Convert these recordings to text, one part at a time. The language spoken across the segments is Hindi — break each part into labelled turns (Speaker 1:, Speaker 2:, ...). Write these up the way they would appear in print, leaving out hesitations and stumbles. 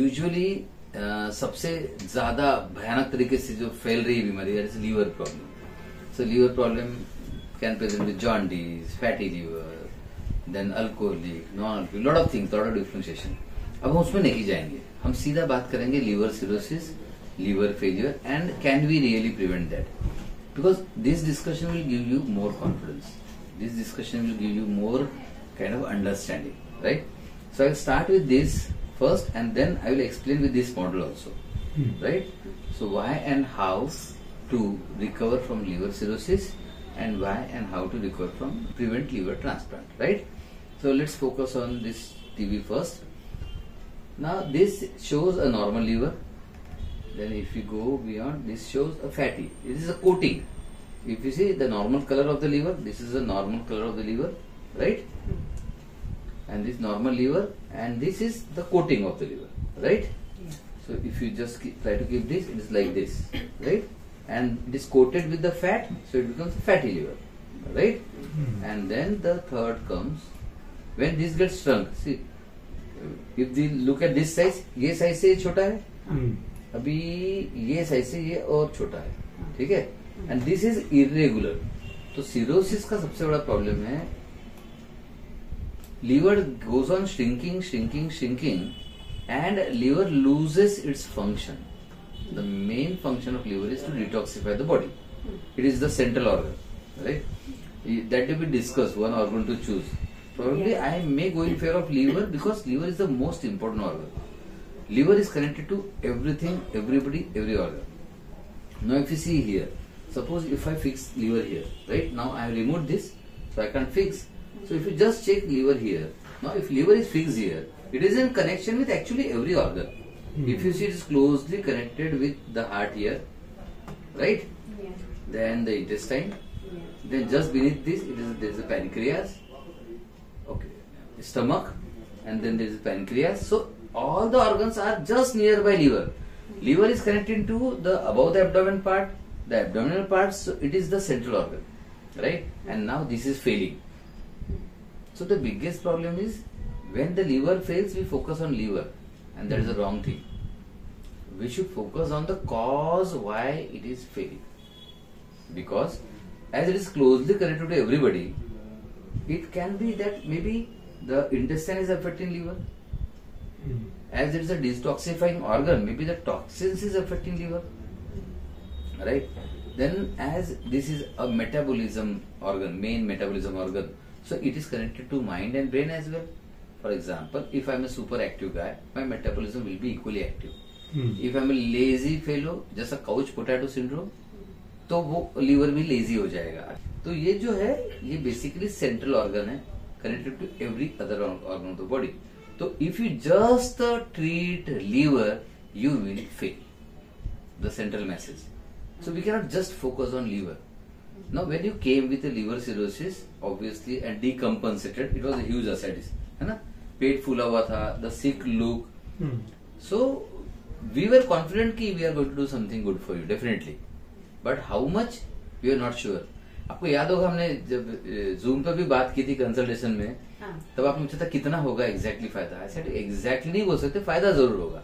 Speaker 1: यूजुअली सबसे ज्यादा भयानक तरीके से जो फैल रही है बीमारी है liver problem. So liver problem can present with jaundice, fatty liver, then alcoholic, non alcoholic, lot of things, lot of differentiation. अब हम उसमें नहीं जाएंगे, हम सीधा बात करेंगे liver cirrhosis, liver failure and can we really prevent that, because this discussion will give you more confidence, this discussion will give you more kind of understanding, right? So I'll start with this first and then I will explain with this model also, right? So why and how to recover from liver cirrhosis and why and how to recover from prevent liver transplant, right? So let's focus on this TB first. Now this shows a normal liver, then if you go beyond, this shows a fatty. This is a coating. If you see the normal color of the liver, this is the normal color of the liver, right? And this normal liver and this is the coating of the liver, right?
Speaker 2: Yeah.
Speaker 1: So if you just try to keep this, it is like this, right? And it is coated with the fat, so it becomes a fatty liver, right? And then the third comes when this gets shrunk. See, if we look at this size, ये size से ये छोटा है, अभी ये size से ये और छोटा है, ठीक है? And this is irregular. तो cirrhosis का सबसे बड़ा प्रॉब्लम है, liver goes on shrinking and liver loses its function. The main function of liver is to detoxify the body. It is the central organ, right? That will be discussed, one organ to choose. Probably I may go in favor of liver because liver is the most important organ. Liver is connected to everything, everybody, every organ. Now if you see here, suppose if I fix liver here, right? Now I have removed this, so I can't fix. So if you just check liver here, now if liver is fixed here, it is in connection with actually every organ. If you see, it is closely connected with the heart here, right?
Speaker 2: Yeah.
Speaker 1: Then the intestine.
Speaker 2: Yeah.
Speaker 1: Then just beneath this, there is a pancreas. Okay, stomach, and then there is a pancreas. So all the organs are just nearby liver. Liver is connected to the above the abdomen part, the abdominal part. So it is the central organ, right? And now this is failing. So the biggest problem is when the liver fails, we focus on liver, and that is the wrong thing. We should focus on the cause why it is failing, because as it is closely connected to everybody, it can be that maybe the intestine is affecting liver. As it is a detoxifying organ, maybe the toxins is affecting liver, right? Then as this is a metabolism organ, main metabolism organ, so it is connected to mind and brain as well. For example, if I am a super active guy, my metabolism will be equally active. If I am a lazy fellow, जैसा couch potato syndrome, तो वो liver भी lazy हो जाएगा. तो ये जो है, ये basically central organ है, connected to every other organ of the body. तो if you just treat liver, you will fail. The central message. So we cannot just focus on liver. Now when you came with a liver cirrhosis, obviously and decompensated, it was a huge ascites, है ना? पेट फूला हुआ था, the sick look. So we were confident कि we are going to do something good for you, definitely. But how much, we are not sure. आपको याद होगा हमने जब Zoom पे भी बात की थी कंसल्टेशन में, तब आपने पूछा था कितना होगा एग्जैक्टली फायदा. I said एग्जैक्टली नहीं बोल सकते, फायदा जरूर होगा.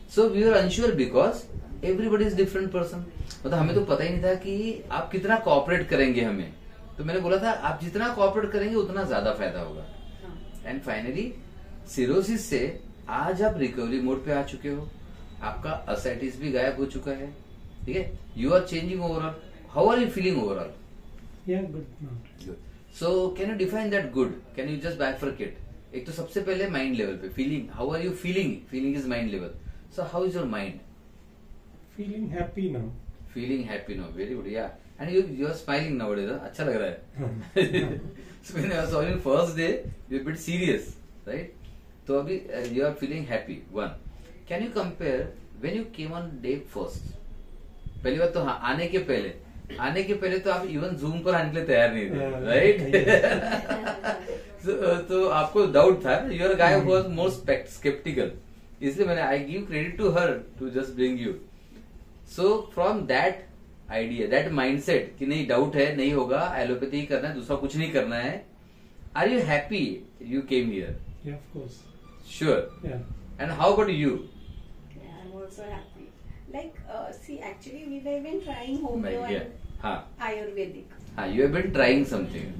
Speaker 1: So we were unsure because everybody is different person. मतलब हमें तो पता ही नहीं था कि आप कितना कोऑपरेट करेंगे हमें. तो मैंने बोला था आप जितना कोऑपरेट करेंगे उतना ज्यादा फायदा होगा. एंड फाइनली सिरोसिस से आज आप रिकवरी मोड पे आ चुके हो, आपका असाइटिस भी गायब हो चुका है, ठीक है? You are changing overall. How are you feeling overall? Good. So can you define that good? Can you just bifurcate? एक तो सबसे पहले माइंड लेवल पे feeling, how are you feeling? Feeling is mind level. So how is your mind?
Speaker 3: Feeling happy now.
Speaker 1: Feeling happy now, very good, yeah. And you are smiling nowadays, huh? अच्छा लग रहा है. So when I saw you first day, you are a bit serious, right? तो अभी you are feeling happy. One. Can you compare when you came on day first? पहली बात तो हाँ, आने के पहले तो आप इवन Zoom पर आने के लिए तैयार नहीं थे, right? तो आपको डाउट था. You are a guy who was more skeptical. इसलिए मैंने I give credit to her to just bring you. So from that idea, that mindset कि नहीं डाउट है, नहीं होगा, एलोपैथी ही करना है, दूसरा कुछ नहीं करना है. Are you happy you came here?
Speaker 3: Yeah, of course.
Speaker 1: Sure.
Speaker 3: Yeah.
Speaker 1: And how about you?
Speaker 2: also happy. Like, see, actually, we were even trying homeo
Speaker 1: Yeah.
Speaker 2: and
Speaker 1: हाँ
Speaker 2: Ayurvedic.
Speaker 1: हाँ, you have been trying something.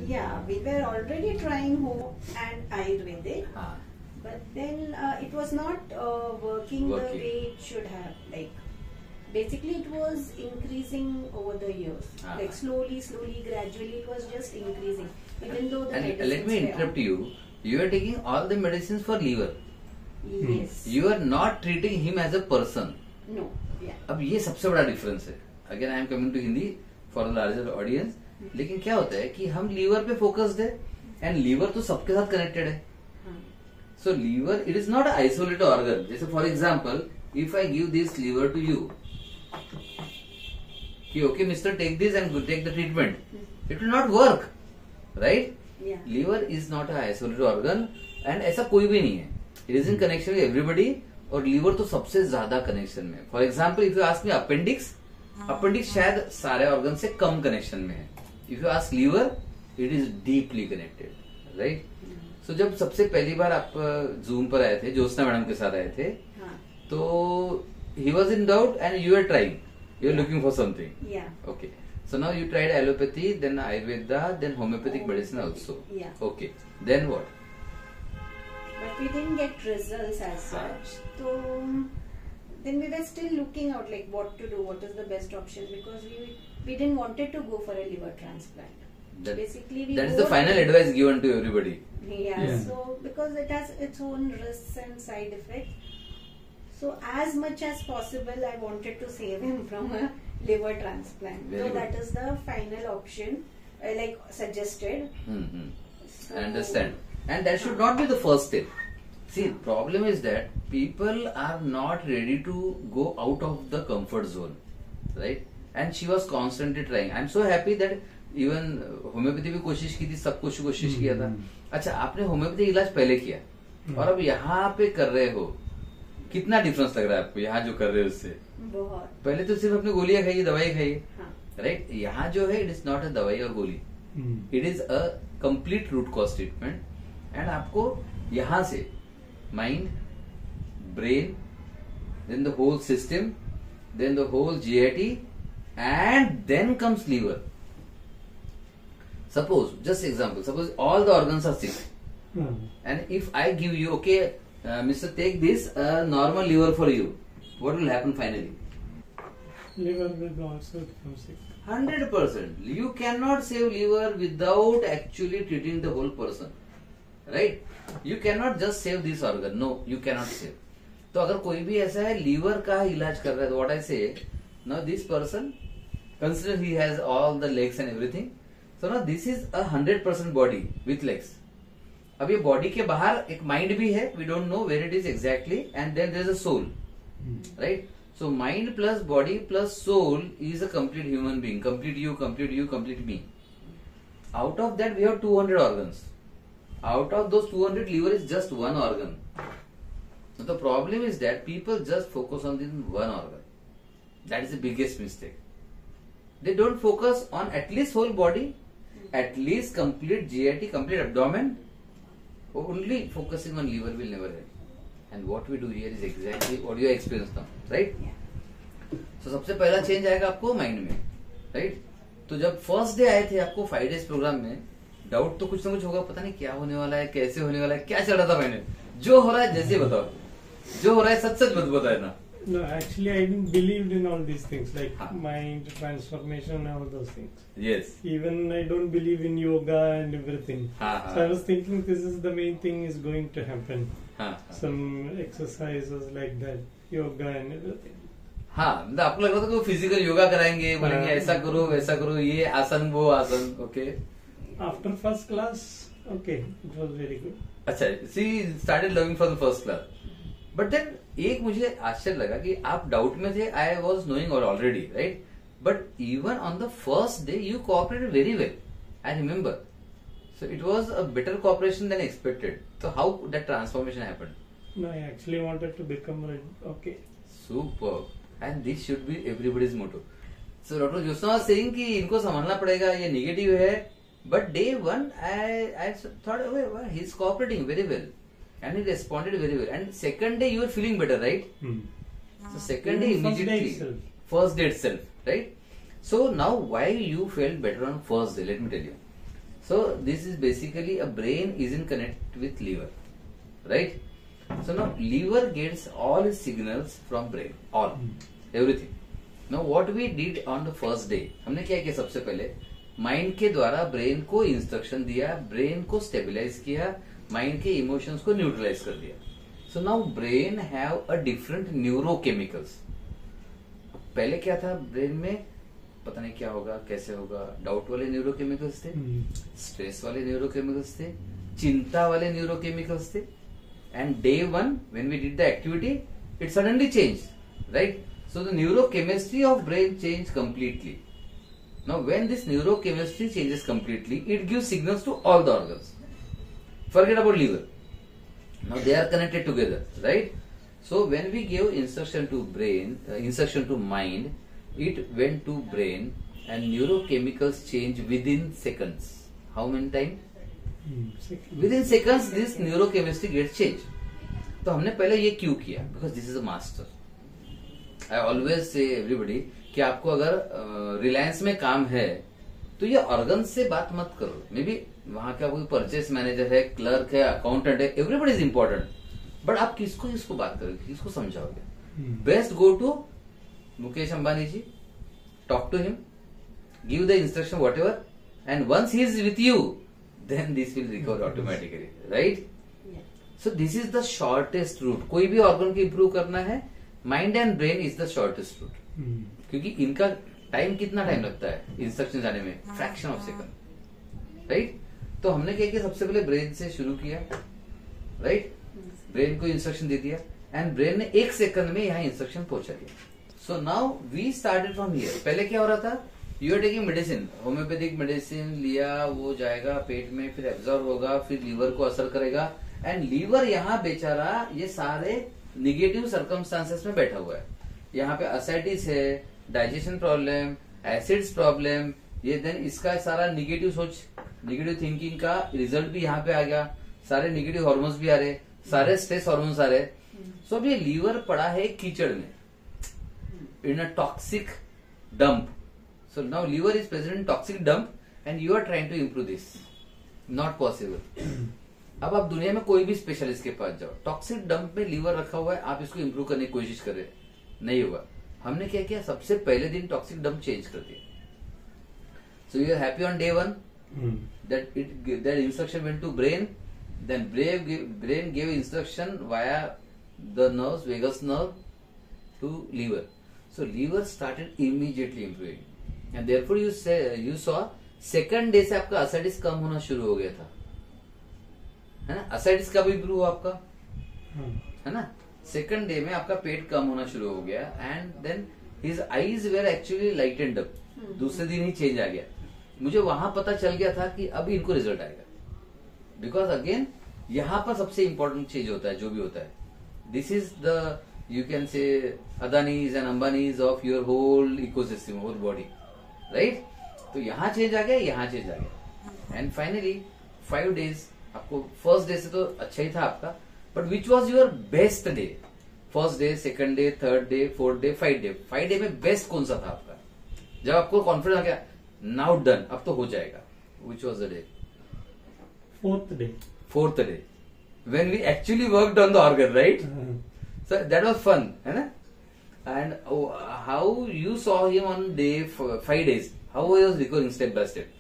Speaker 2: Yeah, we were already trying homeo and Ayurvedic,
Speaker 1: हाँ
Speaker 2: but then it was not working the
Speaker 1: Working.
Speaker 2: way it should have. Like, basically, it was increasing over the years.
Speaker 1: Ah.
Speaker 2: Like, slowly, gradually, it was just increasing. Even though the
Speaker 1: and
Speaker 2: medicines
Speaker 1: let me
Speaker 2: were
Speaker 1: interrupt
Speaker 2: on.
Speaker 1: you. You are taking all the medicines for liver.
Speaker 2: Yes.
Speaker 1: You are not treating him as a person.
Speaker 2: No. Yeah.
Speaker 1: अब ये सबसे बड़ा डिफरेंस है. Again I am coming to Hindi for the larger audience. लेकिन क्या होता है कि हम लीवर पे फोकस्ड है एंड लीवर तो सबके साथ कनेक्टेड है.
Speaker 2: हाँ.
Speaker 1: So liver it is not isolated organ. जैसे for example if I give this liver to you कि okay mister take this and take the treatment, it will not work, right?
Speaker 2: Yeah.
Speaker 1: Liver is not a isolated organ and ऐसा कोई भी नहीं है. It is in connection with everybody और लीवर तो सबसे ज्यादा कनेक्शन में. For example if you ask me appendix, appendix शायद सारे ऑर्गन से कम कनेक्शन में है. If you ask liver it is deeply connected, right? So जब सबसे पहली बार आप जूम पर आए थे, ज्योत्सना मैडम के साथ आए थे,
Speaker 2: हाँ.
Speaker 1: तो he was in doubt and you are trying, you are looking for something.
Speaker 2: Yeah.
Speaker 1: Okay. So now you tried allopathy, then Ayurveda, then homeopathic medicine also.
Speaker 2: Yeah.
Speaker 1: Okay. Then what?
Speaker 2: But we didn't get results as such. So then we were still looking out like what to do, what is the best option, because we didn't wanted to go for a liver transplant.
Speaker 1: That,
Speaker 2: Basically, we
Speaker 1: that is the
Speaker 2: both-
Speaker 1: final advice given to everybody.
Speaker 2: Yeah,
Speaker 3: Yeah.
Speaker 2: so because it has its own risks and side effects. So as much as possible, I wanted to save him from a liver transplant.
Speaker 1: Very
Speaker 2: So
Speaker 1: good.
Speaker 2: that is the final option, like suggested.
Speaker 1: Mm-hmm.
Speaker 2: So,
Speaker 1: I understand. And that should not be the first step. See, problem is that people are not ready to go out of the comfort zone, right? And she was constantly trying. I'm so happy that even homeopathy भी कोशिश की थी, सब कुछ कोशिश किया था. अच्छा, आपने होम्योपैथी इलाज पहले किया और अब यहाँ पे कर रहे हो. कितना डिफरेंस लग रहा है आपको यहाँ जो कर रहे हो उससे?
Speaker 2: बहुत.
Speaker 1: पहले तो सिर्फ अपने गोलियां खाइए, दवाई खाइए,
Speaker 2: हाँ.
Speaker 1: राइट? यहाँ जो है इट इज नॉट अ दवाई और गोली, it is a complete root cause treatment. And आपको यहाँ से mind, brain, then the whole system, then the whole GIT and then comes liver. Suppose just example, suppose all the organs are sick and if I give you, okay, Mr. take this normal liver for you, what will happen finally?
Speaker 3: Liver will also become sick.
Speaker 1: 100%. You cannot save liver without actually treating the whole person, right? You cannot just save this organ. No, you cannot save. तो अगर कोई भी ऐसा है लीवर का इलाज कर रहा है, तो what I say, now this person, consider he has all the legs and everything. So now this is a 100% body with legs. अब ये बॉडी के बाहर एक माइंड भी है, we don't know where it is exactly, and then there is a soul, right? So mind plus body plus soul is a complete human being, complete you, complete me. Out of that we have 200 organs. Out of those 200, liver is just one organ. So the problem is that people just focus on this one organ. That is the biggest mistake. They don't focus on at least whole body, at least complete GIT, complete abdomen. Only focusing on liver will never help. And what we do here is exactly what you experience now, right?
Speaker 2: Yeah.
Speaker 1: So सबसे पहला चेंज आएगा आपको माइंड में, राइट? तो जब फर्स्ट डे आए थे आपको 5 days प्रोग्राम में, डाउट तो कुछ ना कुछ होगा, पता नहीं क्या होने वाला है, कैसे होने वाला है, क्या चल रहा था मैंने, जो हो रहा है जैसे बताओ, जो हो रहा है सच सच बताए ना.
Speaker 3: No, actually, I didn't believe in all these things like
Speaker 1: Huh.
Speaker 3: mind transformation and all those things.
Speaker 1: Yes.
Speaker 3: Even I don't believe in yoga and everything.
Speaker 1: हाँ
Speaker 3: So I
Speaker 1: हाँ
Speaker 3: was thinking this is the main thing is going to happen.
Speaker 1: हाँ
Speaker 3: Some exercises like that, yoga and everything.
Speaker 1: हाँ, मतलब आपको लग रहा था कि वो फिजिकल योगा कराएंगे, बोलेंगे
Speaker 3: हाँ.
Speaker 1: ऐसा करो वैसा करो, ये आसन वो आसन, okay.
Speaker 3: After first class, okay, it was very good.
Speaker 1: अच्छा, she started loving for the first class. But then एक मुझे आश्चर्य लगा कि आप डाउट में थे, I was knowing already, right? But even on the first day you cooperated very well, I remember. So it was a better cooperation than expected. तो how that transformation happened?
Speaker 3: No, I actually wanted to become okay.
Speaker 1: Super. And this should be everybody's motto. So doctor Jyotsna was saying कि इनको संभालना पड़ेगा, ये नेगेटिव है. But day one I thought he is cooperating very well. and he responded very well. And second day you were feeling better, right? So second day
Speaker 3: Even first day
Speaker 1: immediately,
Speaker 3: itself.
Speaker 1: first day itself, right? So now why you felt better on first day? Let me tell you. So this is basically a brain is in connect with liver, right? So now liver gets all its signals from brain, all, everything. Now what we did on the first day, हमने क्या किया सबसे पहले, माइंड के द्वारा ब्रेन को इंस्ट्रक्शन दिया, ब्रेन को स्टेबलाइज किया, माइंड के इमोशंस को न्यूट्रलाइज कर दिया. So now brain have a different neurochemicals. पहले क्या था ब्रेन में, पता नहीं क्या होगा कैसे होगा, डाउट वाले न्यूरोकेमिकल्स थे, स्ट्रेस वाले न्यूरोकेमिकल्स थे, चिंता वाले न्यूरोकेमिकल्स थे. And day one when we did the activity it suddenly change, right? So the neurochemistry of brain changed completely. Now when this neurochemistry changes completely, it gives signals to all the organs. Forget about liver. Now they are connected together, right? So when we gave instruction to brain, instruction to mind, it went to brain and neurochemicals change within seconds. How many time? Within seconds this neurochemistry gets changed. तो हमने पहले ये क्यों किया? Because this is a master. I always say everybody कि आपको अगर रिलायंस में काम है तो ये ऑर्गन से बात मत करो. मे बी वहां का कोई परचेस मैनेजर है, क्लर्क है, अकाउंटेंट है, एवरीबडी इज इंपॉर्टेंट, बट आप किसको बात करोगे, किसको समझाओगे? Best go to Mukesh Ambani ji, talk to him, give the instruction what, and once he is with you then this will recover automatically, right? So this is the shortest route. कोई भी ऑर्गन को इंप्रूव करना है, mind and brain is the shortest route. क्योंकि इनका टाइम कितना टाइम लगता है इंस्ट्रक्शन जाने में? Fraction of second, right? तो हमने क्या किया, सबसे पहले ब्रेन से शुरू किया, राइट? ब्रेन को इंस्ट्रक्शन दे दिया एंड ब्रेन ने 1 सेकंड में यहाँ इंस्ट्रक्शन पहुंचा दिया. So now we started from here. पहले क्या हो रहा था, you are taking medicine, homeopathic medicine लिया, वो जाएगा पेट में, फिर एब्जॉर्ब होगा, फिर लीवर को असर करेगा, एंड लीवर यहाँ बेचारा ये सारे निगेटिव सर्कमस्टांसेस में बैठा हुआ है. यहाँ पे असाइटिस है, डाइजेशन प्रॉब्लम, एसिड्स प्रॉब्लम, ये देन इसका सारा निगेटिव सोच, निगेटिव थिंकिंग का रिजल्ट भी यहाँ पे आ गया. सारे निगेटिव हार्मोन्स भी आ रहे, सारे स्ट्रेस हार्मोन्स आ रहे. सो अब ये लीवर पड़ा है कीचड़ में, in a toxic dump. So now liver is present in toxic dump and you are trying to improve this. Not possible. अब आप दुनिया में कोई भी स्पेशलिस्ट के पास जाओ, टॉक्सिक डंप में लीवर रखा हुआ है, आप इसको इंप्रूव करने की कोशिश कर रहे, नहीं होगा. हमने क्या किया, सबसे पहले दिन टॉक्सिक डंप चेंज कर दिया. So you are happy on day one that instruction went to brain, then brain gave instruction via the nerves, vagus nerve, to liver. So liver started immediately improving, and therefore you saw second day से आपका असाइटिस कम होना शुरू हो गया था, है ना? असाइटिस कब इम्प्रूव हुआ आपका, है ना? सेकंड डे में आपका पेट कम होना शुरू हो गया, and then his eyes were actually lightened up. दूसरे दिन ही चेंज आ गया. मुझे वहां पता चल गया था कि अभी इनको रिजल्ट आएगा, बिकॉज अगेन यहां पर सबसे इंपॉर्टेंट चीज होता है, जो भी होता है, this is the, you can say Adanis and Ambanis of your whole ecosystem, whole body, right? तो यहां चेंज आ गया, यहां चेंज आ गया, एंड फाइनली 5 days आपको. फर्स्ट डे से तो अच्छा ही था आपका, but which was your best day? First day, second day, third day, fourth day, 5 day. 5 day में बेस्ट कौन सा था आपका, जब आपको कॉन्फिडेंस आ गया, नाउ डन, अब तो हो जाएगा? Which was the day? Fourth day when we actually worked on the organ, right? So that was fun, है ना? And how you saw him on day 5 days? How he was recovering step by step?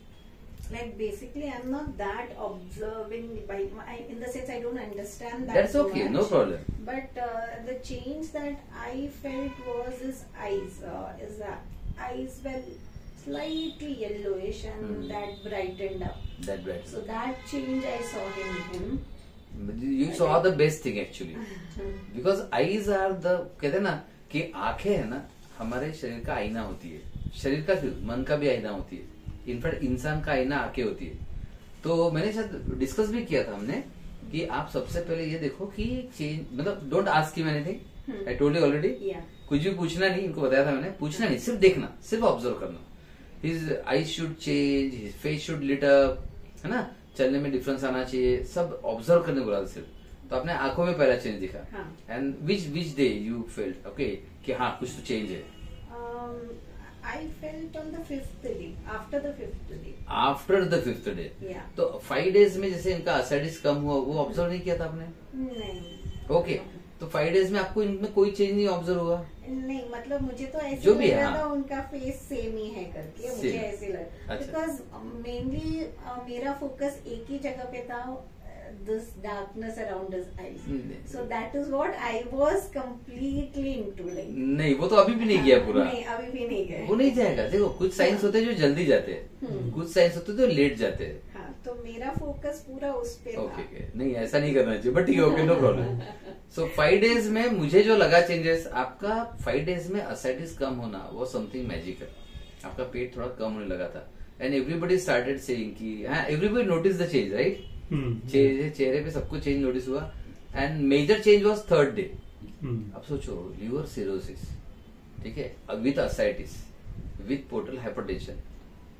Speaker 2: Like basically, I'm not that observing by in the sense I don't understand that.
Speaker 1: That's okay,
Speaker 2: much.
Speaker 1: no problem.
Speaker 2: But the change that I felt was his eyes. His eyes were slightly yellowish and that brightened up.
Speaker 1: That bright.
Speaker 2: So that change I saw in him.
Speaker 1: You saw the best thing actually, because eyes are the, कहते हैं ना कि आंखें है ना हमारे शरीर का आईना होती है. शरीर का क्यों, मन का भी आईना होती है. इनफैक्ट इंसान का आईना आंखें होती है. तो मैंने शायद डिस्कस भी किया था हमने कि आप सबसे पहले ये देखो कि चेंज, मतलब don't ask him anything, I told you already. कुछ भी पूछना नहीं, इनको बताया था मैंने, पूछना नहीं, सिर्फ देखना, सिर्फ ऑब्जर्व करना. His eyes should change, his face should lit up, है ना? चलने में डिफरेंस आना चाहिए, सब ऑब्जर्व करने बोला था सिर्फ. तो आपने आंखों में पहला चेंज दिखा.
Speaker 2: हाँ.
Speaker 1: And which day you felt okay कि हाँ कुछ तो चेंज है.
Speaker 2: I felt on the 5th day, after the 5th day.
Speaker 1: After the 5th day.
Speaker 2: Yeah.
Speaker 1: तो 5 डेज में जैसे इनका असाइटिस कम हुआ वो ऑब्जर्व नहीं किया था आपने?
Speaker 2: नहीं.
Speaker 1: ओके. तो 5 डेज में आपको इनमें कोई चेंज नहीं ऑब्जर्व हुआ?
Speaker 2: नहीं, मतलब मुझे तो ऐसे
Speaker 1: जो भी
Speaker 2: लग
Speaker 1: है,
Speaker 2: रहा
Speaker 1: हाँ.
Speaker 2: था उनका फेस सेम ही है करके, मुझे
Speaker 1: Same.
Speaker 2: ऐसे लगा.
Speaker 1: अच्छा.
Speaker 2: बिकॉज मेनली मेरा फोकस एक ही जगह पे था, this darkness around his eyes. So that is what I was completely into. Like
Speaker 1: नहीं, वो तो अभी भी नहीं गया पूरा.
Speaker 2: नहीं, अभी भी नहीं गए.
Speaker 1: वो नहीं जाएगा. देखो कुछ साइंस होते हैं जो जल्दी जाते हैं,
Speaker 2: हम्म.
Speaker 1: कुछ साइंस होते हैं जो लेट जाते हैं.
Speaker 2: हाँ, तो मेरा फोकस पूरा उस पे
Speaker 1: ओके
Speaker 2: था.
Speaker 1: ओके. नहीं ऐसा नहीं करना चाहिए, बट ठीक है, ओके, नो प्रॉब्लम. सो 5 डेज में मुझे जो लगा चेंजेस, आपका 5 डेज में असाइटिस कम होना वो समथिंग मैजिकल. आपका पेट थोड़ा कम होने लगा था. एंड एवरीबडी स्टार्टेड सेइंग कि हाँ, everybody notice the change, right? चेहरे पे सबको चेंज नोटिस हुआ. And major change was 3rd day. अब सोचो, लीवर सिरोसिस, ठीक है, with ascites, with portal hypertension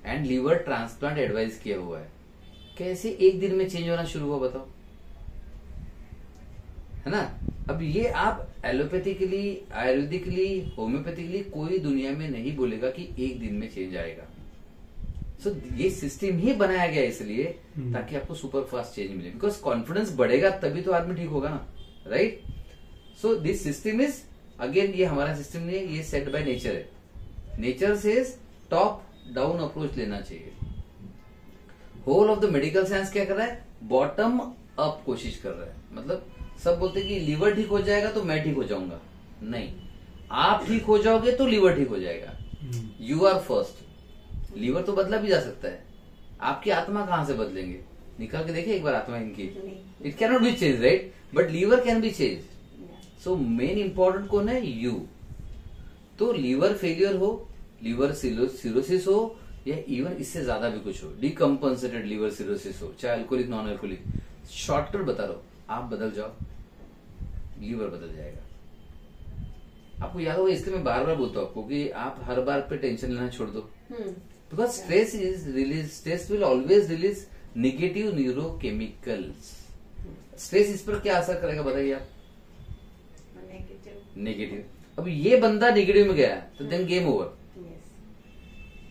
Speaker 1: and liver transplant advice किया हुआ है. कैसे एक दिन में चेंज होना शुरू हुआ बताओ, है ना? अब ये आप एलोपैथिकली, आयुर्वेदिकली, होम्योपैथिकली कोई दुनिया में नहीं बोलेगा कि एक दिन में चेंज आएगा. सो ये सिस्टम ही बनाया गया इसलिए ताकि आपको सुपर फास्ट चेंज मिले. बिकॉज कॉन्फिडेंस बढ़ेगा तभी तो आदमी ठीक होगा ना, right? So this system is, again ये हमारा सिस्टम नहीं है, ये सेट बाय नेचर है. नेचर से टॉप डाउन अप्रोच लेना चाहिए. Whole of the medical science क्या कर रहा है? बॉटम अप कोशिश कर रहा है. मतलब सब बोलते हैं कि लीवर ठीक हो जाएगा तो मैं ठीक हो जाऊंगा. नहीं, आप ठीक हो जाओगे तो लीवर ठीक हो जाएगा. You are first. लीवर तो बदला भी जा सकता है, आपकी आत्मा कहां से बदलेंगे? निकाल के देखिए एक बार आत्मा इनकी. It can not be change, right? But liver can be change. So main important कौन है? यू. तो लीवर फेलियर हो, लीवर सिरोसिस हो, या इवन इससे ज्यादा भी कुछ हो, डिकम्पनसेटेड लीवर सिरोसिस हो, चाहे अल्कोहलिक नॉन अल्कोहलिक, शॉर्टकट बता रहा हूं, आप बदल जाओ, लीवर बदल जाएगा. आपको याद होगा, इसलिए मैं बार बार बोलता हूं आपको कि आप हर बार पे टेंशन लेना छोड़ दो. Because stress will always release negative neurochemicals. Stress इस पर क्या असर करेगा बताइए आप? नेगेटिव. अब ये बंदा नेगेटिव में गया तो then game over.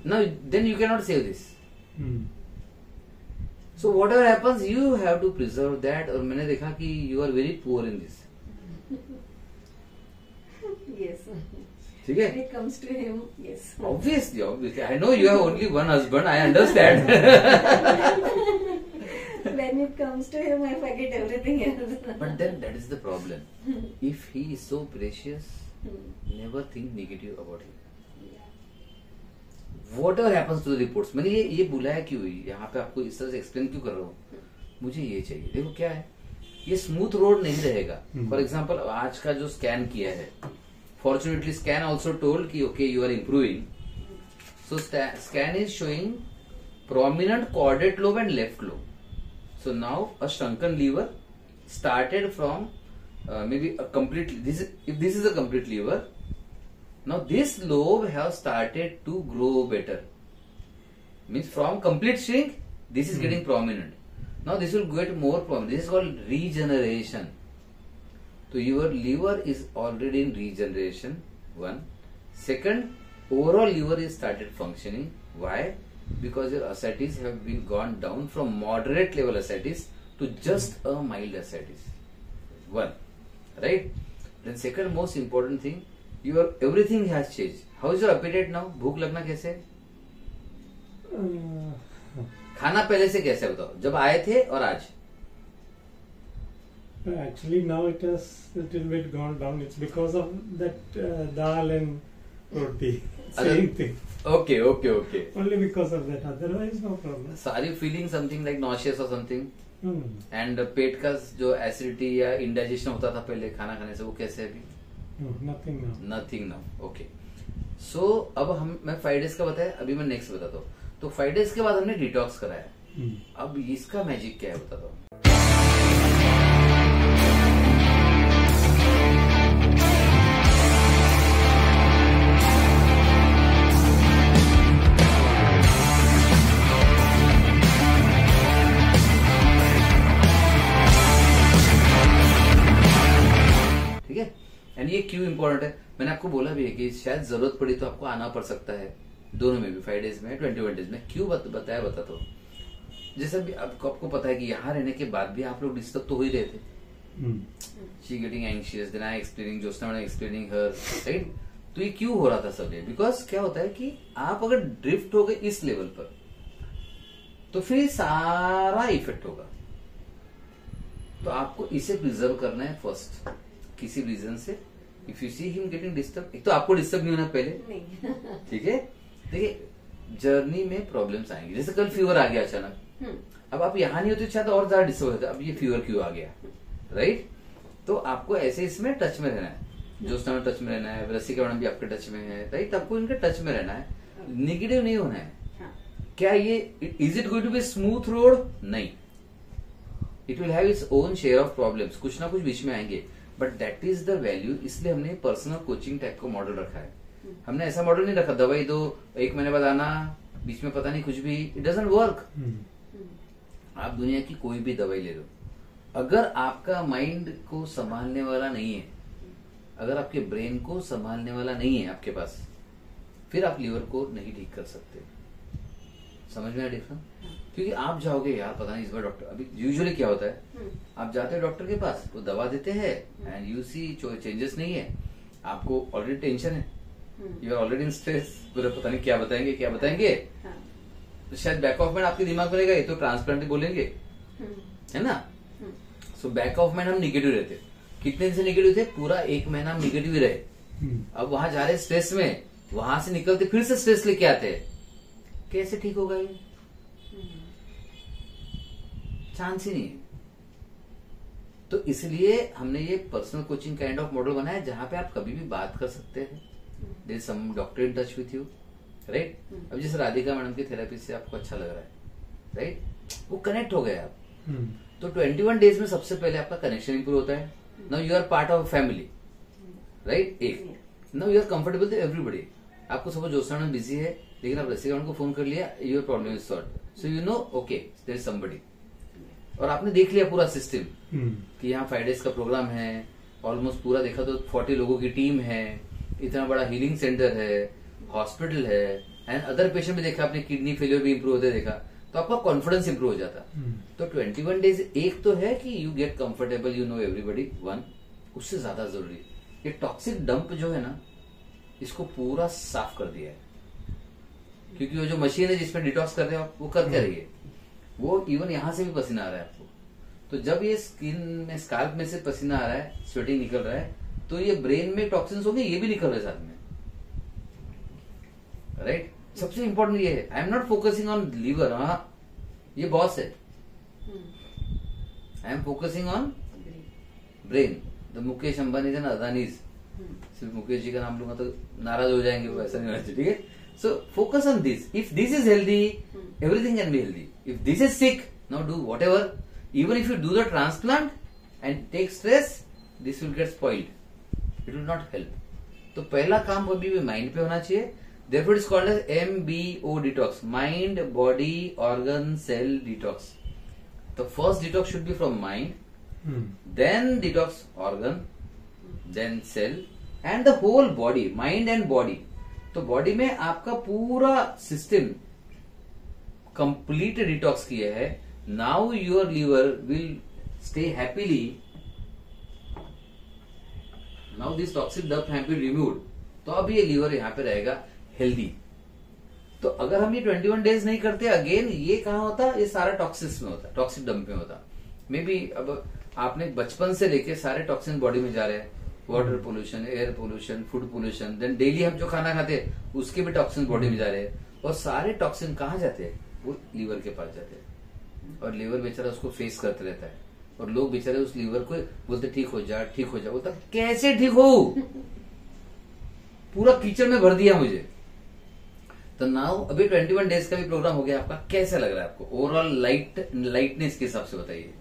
Speaker 1: Now then you cannot save this. So whatever happens, you have to preserve that. और मैंने देखा कि you are very poor in this.
Speaker 2: Yes.
Speaker 1: ठीक है?
Speaker 2: When it comes to him, yes.
Speaker 1: Obviously. I know you have only one husband. I understand.
Speaker 2: When it comes to him, I forget everything else.
Speaker 1: But then that is the problem. If he is so precious, never think negative about him. Whatever happens to the reports. मैंने ये बुलाया क्यों, यहाँ पे आपको इस तरह से एक्सप्लेन क्यों कर रहा हूँ? मुझे ये चाहिए. देखो क्या है, ये स्मूथ रोड नहीं रहेगा. फॉर एग्जाम्पल आज का जो स्कैन किया है, फॉर्चुनेटली स्कैन ऑल्सो टोल्ड कि okay you are improving. So scan is showing prominent caudate lobe and left lobe. So now a shrunken liver started from maybe a complete, if this is a complete liver. Now this lobe have started to grow better. Means from complete shrink, this is getting prominent. Now this will get more prominent. This is called regeneration. So your liver is already in regeneration. One. Second, overall liver is started functioning. Why? Because your ascites have been gone down from moderate level ascites to just a mild ascites. One. Right? Then second most important thing, your everything has changed. How is your appetite now? भूख लगना कैसे? खाना पहले से कैसे बताओ, जब आए थे और आज?
Speaker 3: Actually, now it has a little bit gone down. It's because of that dal and roti. Same thing.
Speaker 1: Okay.
Speaker 3: Only because of that. Otherwise, no problem.
Speaker 1: So are you feeling something like nauseous or something?
Speaker 3: And
Speaker 1: पेट का जो एसिडिटी या इंडाइजेशन होता था पहले खाना खाने से, वो कैसे है अभी?
Speaker 3: no, nothing now.
Speaker 1: Nothing now. Okay. So अब मैं 5 डेज का बताया, अभी मैं नेक्स्ट बताता हूँ. तो 5 डेज के बाद हमने डिटॉक्स कराया. अब इसका मैजिक क्या है बताता हूँ. क्यों इम्पोर्टेंट है, मैंने आपको बोला भी है कि शायद जरूरत पड़ी तो आपको आना पड़ सकता है, दोनों में भी, 5 डेज में 21 डेज में। क्यों बताया बता तो, जैसे भी आपको पता है कि यहाँ रहने के बाद भी आप लोग डिस्टर्ब तो हो ही रहे थे। She getting anxious, then I explaining, Jyotsna madam explaining her, right. तो ये क्यों हो रहा था सब ये, बिकॉज क्या होता है कि आप अगर ड्रिफ्ट हो गए इस लेवल पर तो फिर सारा इफेक्ट होगा। तो आपको इसे प्रिजर्व करना है फर्स्ट, किसी रीजन से। If you see him getting disturb, एक तो आपको डिस्टर्ब नहीं होना पहले, ठीक है। देखिए जर्नी में प्रॉब्लम्स आएंगे, जैसे कल फीवर आ गया अचानक, अब आप यहाँ नहीं होते शायद और ज्यादा डिस्टर्ब होता, अब ये फीवर क्यों आ गया, राइट। तो आपको ऐसे इसमें टच में रहना है, ज्योत्सना में टच में रहना है, रसिका मैडम भी आपके टच में है, राइट। आपको इनके टच में रहना है, निगेटिव नहीं होना है। क्या ये is it going to be smooth road, नहीं, it will have its own share of problems, कुछ ना कुछ बीच में आएंगे, but that is the value. इसलिए हमने पर्सनल कोचिंग टाइप का मॉडल रखा है। हमने ऐसा मॉडल नहीं रखा दवाई दो 1 महीने बाद आना, बीच में पता नहीं कुछ भी, इट डजंट वर्क। आप दुनिया की कोई भी दवाई ले लो, अगर आपका माइंड को संभालने वाला नहीं है, अगर आपके ब्रेन को संभालने वाला नहीं है आपके पास, फिर आप लीवर को नहीं ठीक कर सकते। समझ में आया डिफरेंस? क्योंकि आप जाओगे यार पता नहीं इस बार डॉक्टर, अभी यूजुअली क्या होता है, आप जाते हो डॉक्टर के पास, वो दवा देते हैं एंड यू सी चेंजेस नहीं है, आपको ऑलरेडी टेंशन है, you are already in stress, पूरा पता नहीं क्या बताएंगे, तो शायद बैक ऑफ माइंड आपके दिमाग में रहेगा ये तो ट्रांसप्लांट बोलेंगे, है ना। सो बैक ऑफ माइंड हम निगेटिव रहते, कितने दिन से निगेटिव थे, पूरा 1 महीना हम निगेटिव ही रहे। अब वहां जा रहे स्ट्रेस में, वहां से निकलते फिर से स्ट्रेस लेके आते हैं, कैसे ठीक होगा ये, चांस ही नहीं है। तो इसलिए हमने ये personal coaching kind of model बनाया जहां पे आप कभी भी बात कर सकते हैं, there some doctor in touch with you, right. अब जैसे राधिका मैडम की थेरेपी से आपको अच्छा लग रहा है, राइट, वो कनेक्ट हो गए आप। तो 21 डेज में सबसे पहले आपका कनेक्शन इंप्रूव होता है। Now you are part of family, right. एक now you are comfortable to everybody. आपको सपोज ज्योत्सना मैडम बिजी है, लेकिन आप रसिका मैडम को फोन कर लिया, your problem is solve, so you know okay there is somebody. और आपने देख लिया पूरा सिस्टम कि यहाँ 5 डेज का प्रोग्राम है, ऑलमोस्ट पूरा देखा तो 40 लोगों की टीम है, इतना बड़ा हीलिंग सेंटर है, हॉस्पिटल है, एंड अदर पेशेंट भी देखा आपने, किडनी फेलियर भी इंप्रूव होते देखा, तो आपका कॉन्फिडेंस इंप्रूव हो जाता। तो 21 डेज एक तो है कि you get comfortable, you know everybody, 1, उससे ज्यादा जरूरी ये टॉक्सिक डंप जो है ना, इसको पूरा साफ कर दिया है। क्योंकि वो जो मशीन है जिसमें डिटॉक्स कर रहे हो आप, वो करते रहिए, वो इवन यहां से भी पसीना आ रहा है आपको, तो जब ये स्किन में, स्काल्प में से पसीना आ रहा है, स्वेटिंग निकल रहा है, तो ये ब्रेन में टॉक्सिन्स होंगे, ये भी निकल रहे साथ में, राइट। सबसे इंपॉर्टेंट ये है, I am not focusing on liver, हाँ ये बॉस है, I am focusing on brain. The Mukesh Ambani and Adanis, सिर्फ मुकेश जी का नाम लूंगा तो नाराज हो जाएंगे, वो ऐसा नहीं होना चाहिए, ठीक है। So focus on this, if this is healthy everything can be healthy. If this is sick, now do whatever. Even if you do the transplant and take stress, this will get spoiled. It will not help. तो पहला काम कभी भी माइंड पे होना चाहिए. Therefore, it is called as MBO detox, mind, body, organ, cell detox. The first detox should be from mind, then detox organ, then cell, and the whole body, mind and body. तो बॉडी में आपका पूरा सिस्टम कंप्लीट डिटॉक्स किया है. Now your liver will stay happily. Now this toxic dump have been removed. तो अब ये लीवर यहाँ पे रहेगा हेल्दी. तो अगर हम ये 21 डेज नहीं करते, अगेन ये कहाँ होता, ये सारा टॉक्सिस में होता, टॉक्सिक डंप में होता. मे बी अब आपने बचपन से लेके सारे टॉक्सिन बॉडी में जा रहे हैं. Water pollution, air pollution, food pollution, then daily हम जो खाना खाते हैं उसके भी टॉक्सिन बॉडी में जा रहे हैं. और सारे टॉक्सिन कहाँ जाते हैं, वो लीवर के पास जाते हैं. और लीवर बेचारा उसको फेस करते रहता है. और लोग बेचारे उस लीवर को बोलते ठीक हो जा, ठीक हो जा. बोलता कैसे ठीक हो, पूरा कीचड़ में भर दिया मुझे. तो नाउ अभी 21 डेज का भी प्रोग्राम हो गया आपका. कैसा लग रहा है आपको ओवरऑल, लाइटनेस के हिसाब से बताइए.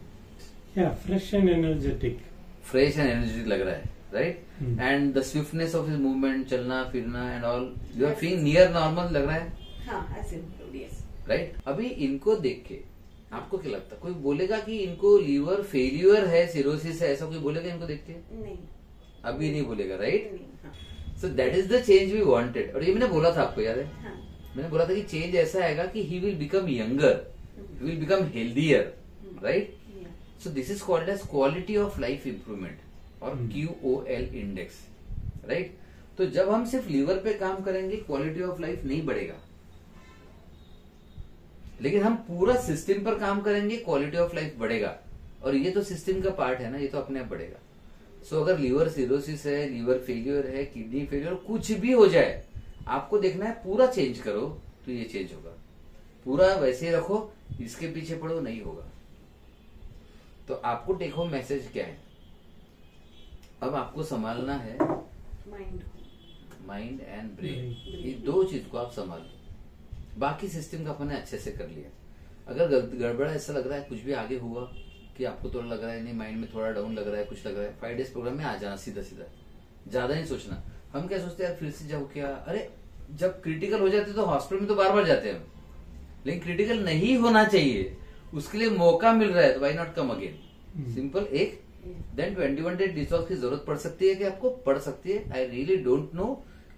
Speaker 3: Fresh and energetic.
Speaker 1: Fresh and energetic लग रहा है, right. And the swiftness of his movement, चलना फिरना and all, you are feeling near normal लग रहा है, राइट. अभी इनको देख के आपको क्या लगता है, कोई बोलेगा कि इनको लीवर फेल्यूर है, सिरोसिस है, ऐसा कोई बोलेगा इनको देख के?
Speaker 2: नहीं.
Speaker 1: अभी नहीं बोलेगा, राइट?
Speaker 2: नहीं, हाँ,
Speaker 1: so that is the change we wanted. और ये मैंने बोला था आपको, याद है?
Speaker 2: हाँ,
Speaker 1: मैंने बोला था कि चेंज ऐसा आएगा कि he will become younger, he will become healthier, right?
Speaker 2: yeah.
Speaker 1: So this is called as quality of life improvement और QOL इंडेक्स, राइट? तो जब हम सिर्फ लीवर पे काम करेंगे क्वालिटी ऑफ लाइफ नहीं बढ़ेगा, लेकिन हम पूरा सिस्टम पर काम करेंगे क्वालिटी ऑफ लाइफ बढ़ेगा। और ये तो सिस्टम का पार्ट है ना, ये तो अपने आप बढ़ेगा। सो अगर लीवर सिरोसिस है, लीवर फेलियर है, किडनी फेलियर, कुछ भी हो जाए, आपको देखना है पूरा चेंज करो तो ये चेंज होगा। पूरा वैसे ही रखो, इसके पीछे पड़ो, नहीं होगा। तो आपको टेक होम मैसेज क्या है? अब आपको संभालना है माइंड एंड ब्रेन, ये दो चीज को आप संभाल लो। बाकी सिस्टम का अपने अच्छे से कर लिया। अगर गड़बड़ा ऐसा लग रहा है, कुछ भी आगे हुआ कि आपको थोड़ा लग रहा है नहीं, माइंड में थोड़ा डाउन लग रहा है, कुछ लग रहा है, 5 डेज प्रोग्राम में आ जाना सीधा सीधा, ज्यादा नहीं सोचना। हम क्या सोचते हैं यार फिर से जाओ क्या, अरे जब क्रिटिकल हो जाते तो हॉस्पिटल में तो बार बार जाते हैं हम, लेकिन क्रिटिकल नहीं होना चाहिए, उसके लिए मौका मिल रहा है तो why not come again. Simple एक। देन 21 डे डिटॉक्स की जरूरत पड़ सकती है कि आपको पड़ सकती है। आई रियली डोंट नो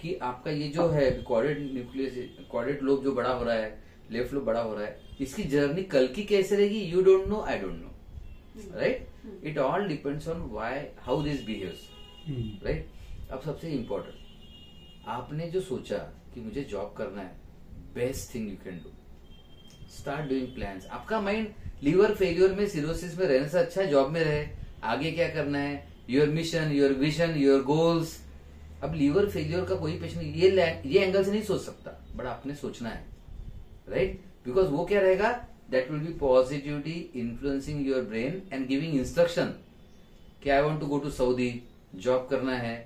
Speaker 1: कि आपका ये जो है कॉर्डेट न्यूक्लियस, कॉर्डेट लोब जो बड़ा हो रहा है, लेफ्ट लोब बड़ा हो रहा है, इसकी जर्नी कल की कैसे रहेगी, you don't know, I don't know, right? It all depends on why how this behaves, right? अब सबसे इंपॉर्टेंट, आपने जो सोचा कि मुझे जॉब करना है, best thing you can do, start doing plans. आपका माइंड लीवर फेलियर में, सिरोसिस में रहने से अच्छा है जॉब में रहे। आगे क्या करना है, your mission, your vision, your goals. अब लीवर फेलियर का कोई पेशेंट ये एंगल से नहीं सोच सकता, बट आपने सोचना है, राइट? बिकॉज वो क्या रहेगा, that will be positively influencing your brain and giving instruction कि I want to go to Saudi, job करना है,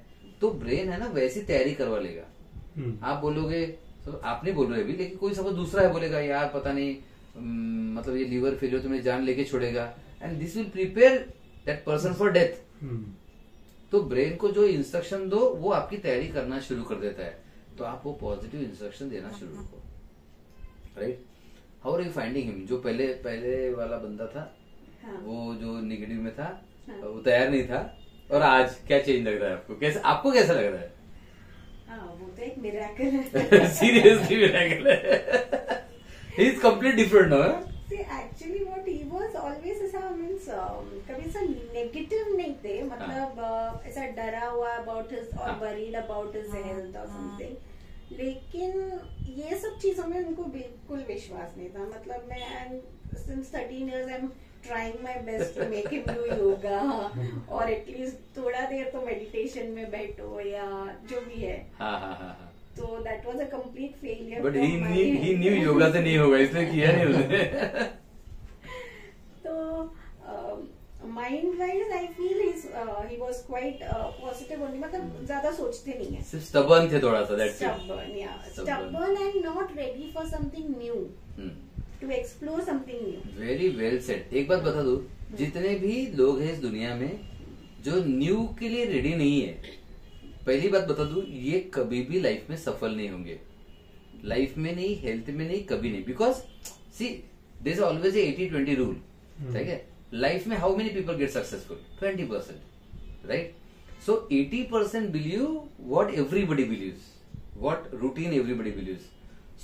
Speaker 1: तो ब्रेन है ना वैसी तैयारी करवा लेगा। आप बोलोगे, तो आप नहीं बोल रहे अभी, लेकिन कोई सपोज दूसरा है बोलेगा यार पता नहीं मतलब ये लीवर फेलियर तो मेरी जान लेके छोड़ेगा, and this will prepare that person for death. तो ब्रेन को जो इंस्ट्रक्शन दो वो आपकी तैयारी करना शुरू कर देता है, तो आप वो पॉजिटिव इंस्ट्रक्शन देना शुरू करो, right? How are you finding him? जो पहले वाला बंदा था,
Speaker 2: हाँ,
Speaker 1: वो जो नेगेटिव में था,
Speaker 2: हाँ,
Speaker 1: वो तैयार नहीं था, और आज क्या चेंज लग रहा है आपको? आपको कैसा लग रहा है?
Speaker 2: हाँ, वो तो एक मिरेकल है।
Speaker 1: सीरियसली मिरेकल है। He is complete different no.
Speaker 2: See, actually what he was always ऐसा means कभी ऐसा नेगेटिव नहीं थे, मतलब ऐसा डरा हुआ about his और worried about his health or something, लेकिन ये सब चीजों में उनको बिल्कुल विश्वास नहीं था। मतलब मैं since 13 years I'm trying my best to make him do yoga और एटलीस्ट थोड़ा देर तो मेडिटेशन में बैठो या जो भी है। तो that was a complete failure.
Speaker 1: But he knew yoga से नहीं होगा, इसलिए किया नहीं उसने।
Speaker 2: तो mind wise I feel he was quite positive only, मतलब ज्यादा सोचते नहीं है,
Speaker 1: सिर्फ stubborn थे थोड़ा सा, that's it.
Speaker 2: stubborn, yeah, stubborn and not ready for something new, to explore something new.
Speaker 1: Very well said. एक बात बता दो, जितने भी लोग हैं इस दुनिया में जो न्यू के लिए रेडी नहीं है, पहली बात बता दूं, ये कभी भी लाइफ में सफल नहीं होंगे। लाइफ में नहीं, हेल्थ में नहीं, कभी नहीं। Because see there is always a 80-20 rule, ठीक है? लाइफ में how many people get successful? 20%, right? So 80% believe what everybody believes, what routine everybody believes.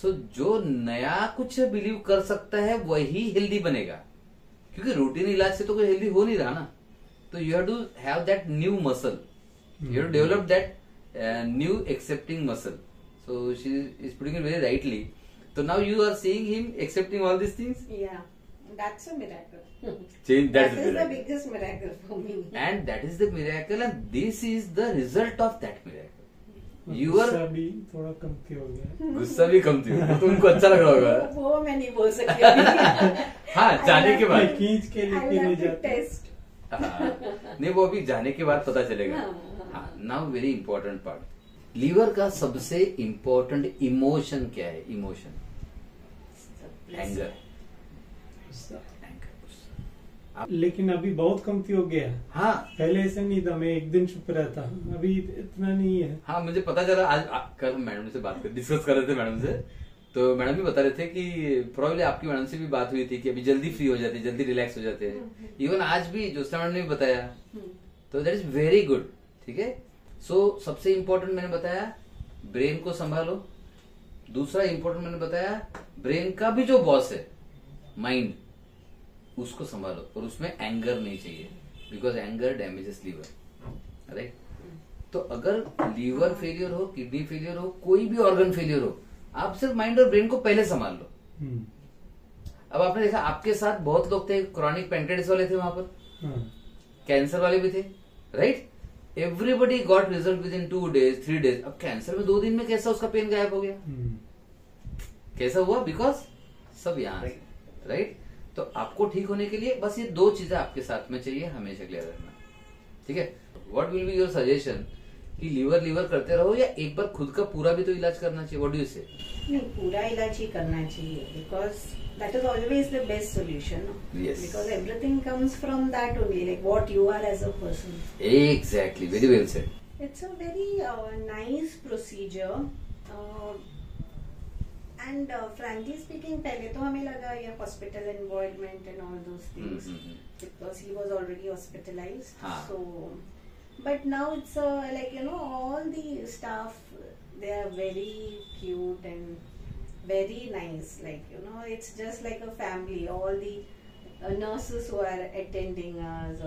Speaker 1: So जो नया कुछ बिलीव कर सकता है वही हेल्दी बनेगा, क्योंकि रूटीन इलाज से तो कोई हेल्दी हो नहीं रहा ना। तो you have to have that new muscle, you have to develop that new accepting muscle. So she is putting it very rightly. So now you are seeing him accepting all these things.
Speaker 2: Yeah, that's a miracle.
Speaker 1: Change,
Speaker 2: that is the biggest miracle for me.
Speaker 1: And that is the miracle, and this is the result of that miracle. You are
Speaker 3: गुस्सा भी थोड़ा कम हो गया।
Speaker 1: गुस्सा भी कम थी, तो उनको अच्छा लग रहा होगा।
Speaker 2: वो मैं नहीं बोल सकती अभी।
Speaker 1: हाँ, जाने के बाद
Speaker 3: खींच के लेके नहीं जाते।
Speaker 2: टेस्ट।
Speaker 1: नहीं, वो अभी जाने के बाद पता चलेगा। हाँ, now very important part, liver का सबसे इंपॉर्टेंट इमोशन क्या है? Emotion anger.
Speaker 3: लेकिन अभी बहुत कमती हो गया।
Speaker 1: हाँ,
Speaker 3: पहले ऐसा नहीं था, मैं एक दिन चुप रहता, अभी इतना नहीं है।
Speaker 1: हाँ, मुझे पता चला आज कल मैडम से बात कर डिस्कस कर रहे थे मैडम से, तो मैडम भी बता रहे थे कि प्रोबेबली आपकी मैडम से भी बात हुई थी कि अभी जल्दी फ्री हो जाते हैं, जल्दी रिलैक्स हो जाते हैं। इवन आज भी ज्योत्सना मैडम ने भी बताया, तो दैट इज वेरी गुड, ठीक है? सो सबसे इंपॉर्टेंट मैंने बताया ब्रेन को संभालो, दूसरा इंपॉर्टेंट मैंने बताया ब्रेन का भी जो बॉस है माइंड, उसको संभालो, और उसमें एंगर नहीं चाहिए, because anger damages liver, right. तो अगर लीवर फेलियर हो, किडनी फेलियर हो, कोई भी ऑर्गन फेलियर हो, आप सिर्फ माइंड और ब्रेन को पहले संभाल लो। अब आपने देखा आपके साथ बहुत लोग थे, क्रॉनिक पेंक्रेटिस वाले थे वहां पर, कैंसर वाले भी थे, right. Everybody got result with in 2 days 3 days। अब कैंसर में 2 दिन में कैसा उसका पेन गायब हो गया, कैसा हुआ? बिकॉज सब यहाँ है, राइट। तो आपको ठीक होने के लिए बस ये 2 चीजें आपके साथ में चाहिए, हमेशा क्लियर रखना, ठीक है। What will be your suggestion कि लीवर करते रहो, या एक बार खुद का पूरा भी तो इलाज करना चाहिए? व्हाट डू यू से?
Speaker 2: नहीं, पूरा इलाज ही करना चाहिए, because that is always the best solution,
Speaker 1: Yes.
Speaker 2: Because everything comes from that only, like what you are as a person.
Speaker 1: Exactly, very well said.
Speaker 2: It's a very nice procedure, and frankly speaking, पहले तो हमें लगा ये hospital involvement and all those things because he was already hospitalized.
Speaker 1: हाँ.
Speaker 2: So, but now it's like all the staff, they are very cute and very nice. Like it's just like a family. All the nurses who are attending us.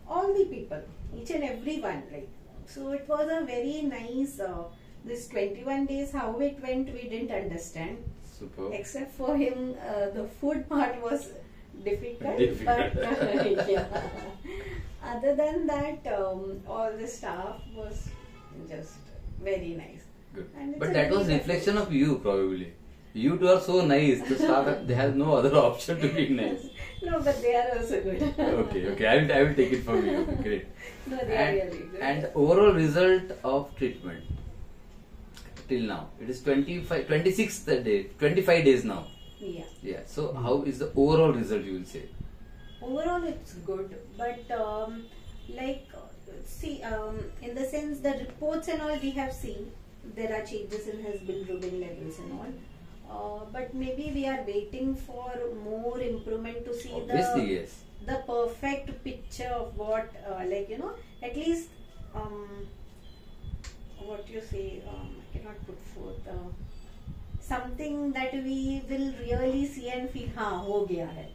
Speaker 2: All the people, each and every one, like, so it was a very nice this 21 days how it went we didn't understand,
Speaker 1: Super.
Speaker 2: except for him the food part was difficult.
Speaker 1: Difficult.
Speaker 2: But yeah, other than that all the staff was just very nice.
Speaker 1: Good.
Speaker 2: And it's
Speaker 1: But
Speaker 2: a
Speaker 1: that was
Speaker 2: very
Speaker 1: reflection of you probably. You two are so nice. The staff they have no other option to be nice.
Speaker 2: No, but they are also good.
Speaker 1: Okay. I will take it from you. Okay, great.
Speaker 2: No, they are really good.
Speaker 1: And overall result of treatment till now, it is 26th day, 25 days now.
Speaker 2: Yeah.
Speaker 1: So how is the overall result? You will say.
Speaker 2: Overall it's good, but in the sense the reports and all we have seen there are changes in his bilirubin levels and all, but maybe we are waiting for more improvement to see
Speaker 1: Obviously, yes.
Speaker 2: the perfect picture of what at least what you say, I cannot put forth something that we will really see and feel ho gaya hai.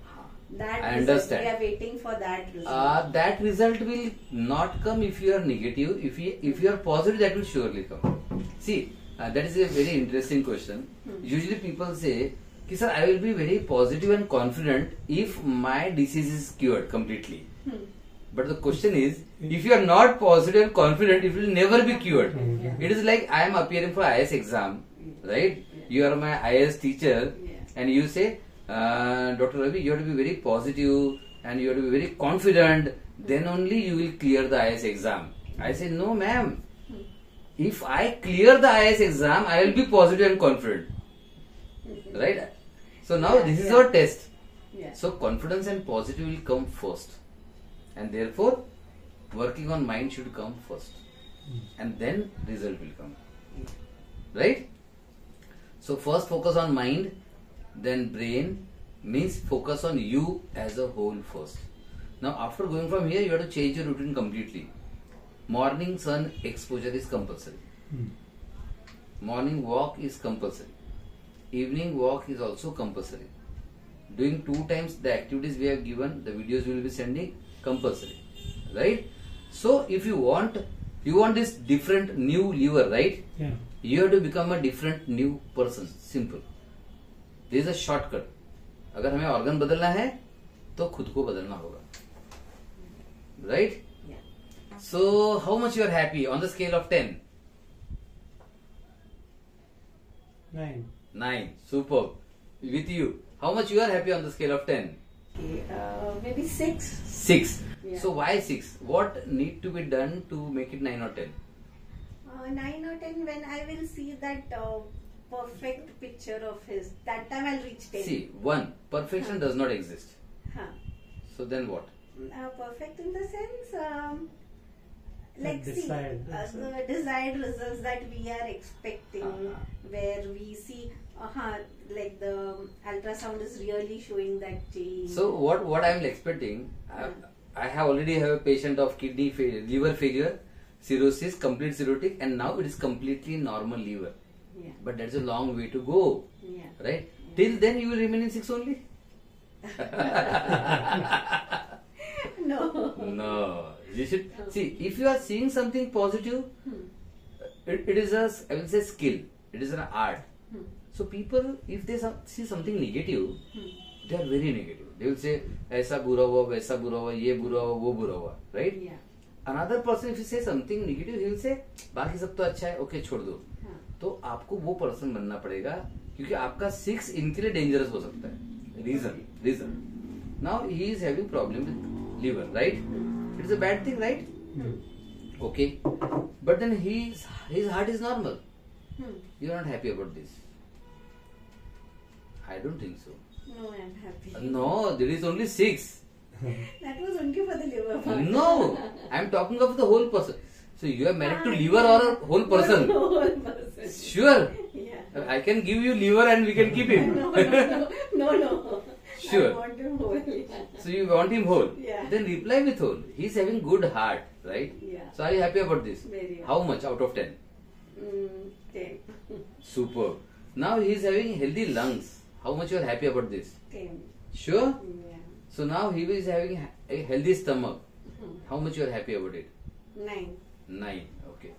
Speaker 2: That
Speaker 1: I
Speaker 2: result,
Speaker 1: understand.
Speaker 2: we are waiting for that result.
Speaker 1: That result will not come if you are negative. If you are positive, that will surely come. See, that is a very interesting question. Usually people say, "Ki sir, I will be very positive and confident if my disease is cured completely." But the question is, if you are not positive and confident, it will never be cured. It is like I am appearing for IAS exam, right? You are my IAS teacher, and you say, Dr. Ravi, you have to be very positive and you have to be very confident, then only you will clear the IAS exam. I say, no ma'am, if I clear the IAS exam, I will be positive and confident, right? So now this is our test. So confidence and positive will come first, and therefore working on mind should come first, and then result will come, right? So first focus on mind, then brain, means focus on you as a whole first. Now after going from here, you have to change your routine completely. Morning sun exposure is compulsory. Morning walk is compulsory. Evening walk is also compulsory. Doing 2 times the activities we have given, the videos we will be sending, compulsory, right? So if you want this different new liver, right?
Speaker 3: Yeah.
Speaker 1: You have to become a different new person. Simple. There is a shortcut. अगर हमें ऑर्गन बदलना है तो खुद को बदलना होगा, right? So how much you are happy on the scale of 10?
Speaker 3: 9.
Speaker 1: 9. Superb. With you, how much you are happy on the scale of 10?
Speaker 2: Okay, maybe 6.
Speaker 1: 6.
Speaker 2: Yeah.
Speaker 1: So why 6? What need to be done to make it 9 or 10?
Speaker 2: 9 or 10 when I will see that perfect picture of his. That time I'll reach 10.
Speaker 1: See, 1. Perfection does not exist. So then what?
Speaker 2: Perfect in the sense, like see,
Speaker 3: Desired
Speaker 2: the desired results that we are expecting, where we see, like the ultrasound is really showing that change.
Speaker 1: So what I am expecting, I have already have a patient of liver failure. cirrhosis, complete cirrhotic, and now it is completely normal liver.
Speaker 2: Yeah.
Speaker 1: But that's a long way to go,
Speaker 2: Yeah.
Speaker 1: right? Till then you will remain in 6 only.
Speaker 2: No.
Speaker 1: No, you should see if you are seeing something positive. It is a, I will say, skill. It is an art. So people, if they see something negative, they are very negative. They will say, ऐसा बुरा हुआ, वैसा बुरा हुआ, ये बुरा हुआ, वो बुरा हुआ, right?
Speaker 2: Yeah.
Speaker 1: Another person, if you say something negative, he will say, बाकी सब तो अच्छा है, okay, छोड़ दो.
Speaker 2: हाँ.
Speaker 1: तो आपको वो पर्सन बनना पड़ेगा, क्योंकि आपका 6 इनके लिए डेंजरस हो सकता है. Reason. Now he is having problem with liver, right? It is a bad thing, right? Okay, but then his heart is normal. You are not happy about this. I don't think so.
Speaker 2: No, I'm happy.
Speaker 1: No, there is only 6.
Speaker 2: That was only for the liver part.
Speaker 1: No, I am talking of the whole person. So you are married to liver or a whole person?
Speaker 2: No, whole person.
Speaker 1: Sure.
Speaker 2: Yeah.
Speaker 1: I can give you liver and we can keep him.
Speaker 2: No.
Speaker 1: Sure.
Speaker 2: I want him whole. Yeah.
Speaker 1: So you want him whole?
Speaker 2: Yeah.
Speaker 1: Then reply with whole. He is having good heart, right?
Speaker 2: Yeah.
Speaker 1: So are you happy about this?
Speaker 2: Very happy.
Speaker 1: How much out of 10?
Speaker 2: 10.
Speaker 1: Superb. Now he is having healthy lungs. How much you are happy about this?
Speaker 2: 10.
Speaker 1: Sure?
Speaker 2: Yeah.
Speaker 1: So now he is having a healthy stomach. How much you are happy about it?
Speaker 2: 9.
Speaker 1: 9. Okay.